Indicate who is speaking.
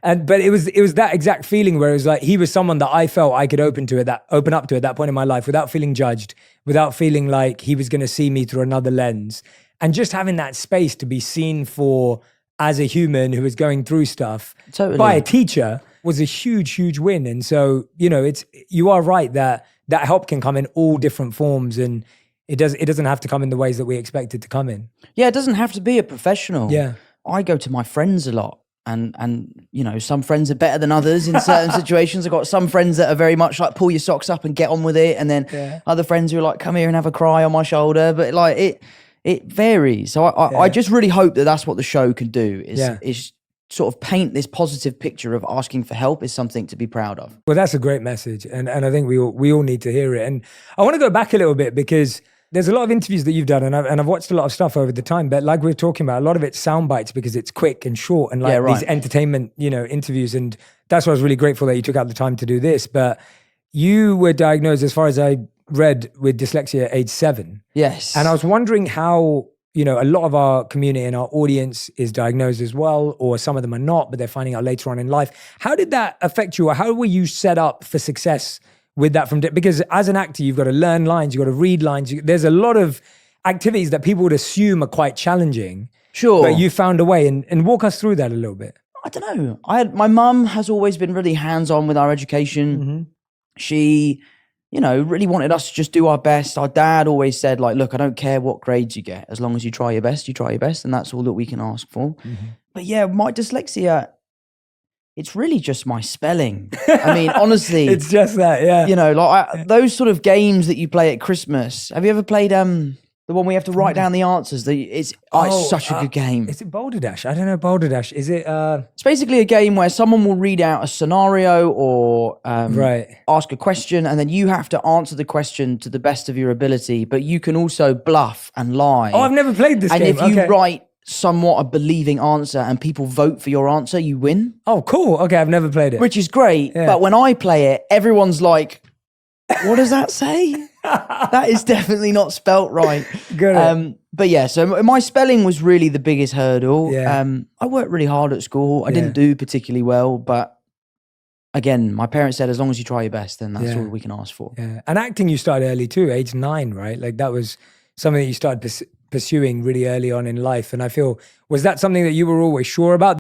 Speaker 1: But it was that exact feeling where it was like he was someone that I felt I could open up to at that point in my life without feeling judged, without feeling like he was going to see me through another lens, and just having that space to be seen for as a human who was going through stuff by a teacher was a huge win. And so, you are right that help can come in all different forms, and it doesn't have to come in the ways that we expect it to come in.
Speaker 2: Yeah, it doesn't have to be a professional.
Speaker 1: Yeah.
Speaker 2: I go to my friends a lot, and some friends are better than others in certain situations. I've got some friends that are very much like pull your socks up and get on with it, and then other friends who are like, come here and have a cry on my shoulder. But like it varies. So I just really hope that that's what the show can do is sort of paint this positive picture of asking for help is something to be proud of.
Speaker 1: Well, that's a great message. And I think we all need to hear it. And I want to go back a little bit because there's a lot of interviews that you've done, and I've watched a lot of stuff over the time, but like we were talking about, a lot of it's sound bites because it's quick and short and these entertainment, interviews. And that's why I was really grateful that you took out the time to do this. But you were diagnosed, as far as I read, with dyslexia at age 7.
Speaker 2: Yes.
Speaker 1: And I was wondering how, a lot of our community and our audience is diagnosed as well, or some of them are not, but they're finding out later on in life. How did that affect you, or how were you set up for success with that because as an actor, you've got to learn lines, you've got to read lines. There's a lot of activities that people would assume are quite challenging.
Speaker 2: Sure.
Speaker 1: But you found a way, and walk us through that a little bit.
Speaker 2: I don't know. My mum has always been really hands-on with our education.
Speaker 1: Mm-hmm.
Speaker 2: She, really wanted us to just do our best. Our dad always said, like, look, I don't care what grades you get. As long as you try your best, and that's all that we can ask for.
Speaker 1: Mm-hmm.
Speaker 2: But yeah, my dyslexia, it's really just my spelling. I mean, honestly.
Speaker 1: It's just that, yeah.
Speaker 2: Those sort of games that you play at Christmas. Have you ever played the one where you have to write down the answers? It's such a good game.
Speaker 1: Is it Boulder Dash? I don't know Boulder Dash. Is it?
Speaker 2: It's basically a game where someone will read out a scenario or ask a question, and then you have to answer the question to the best of your ability, but you can also bluff and lie.
Speaker 1: Oh, I've never played this game.
Speaker 2: And if you write somewhat a believing answer and people vote for your answer, you win.
Speaker 1: Oh, cool. Okay, I've never played it.
Speaker 2: Which is great, but when I play it, everyone's like, what does that say? That is definitely not spelt right.
Speaker 1: Good.
Speaker 2: But yeah, so my spelling was really the biggest hurdle.
Speaker 1: Yeah.
Speaker 2: I worked really hard at school. I didn't do particularly well, but again, my parents said, as long as you try your best, then that's all we can ask for.
Speaker 1: Yeah. And acting you started early too, age 9, right? Like that was something that you started pursuing really early on in life. And I feel, was that something that you were always sure about?